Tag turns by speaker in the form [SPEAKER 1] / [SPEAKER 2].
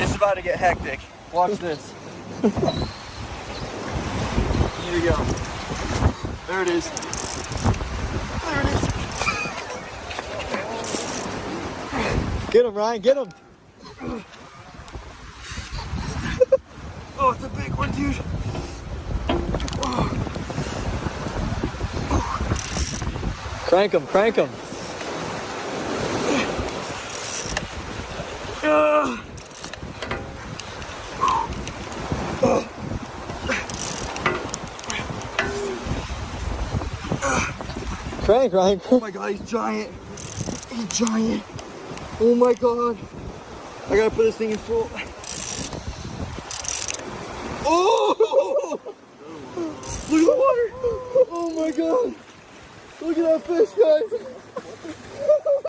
[SPEAKER 1] It's about to get hectic. Watch this. Here we go. There it is. There it is.
[SPEAKER 2] Get him, Ryan, get him.
[SPEAKER 1] Oh, it's a big one, dude.
[SPEAKER 2] Crank him, crank him. Crank, Ryan.
[SPEAKER 1] Oh my god, he's giant. He's giant. Oh my god. I gotta put this thing in full. Oh! Look at the water. Oh my god. Look at that fish, guys.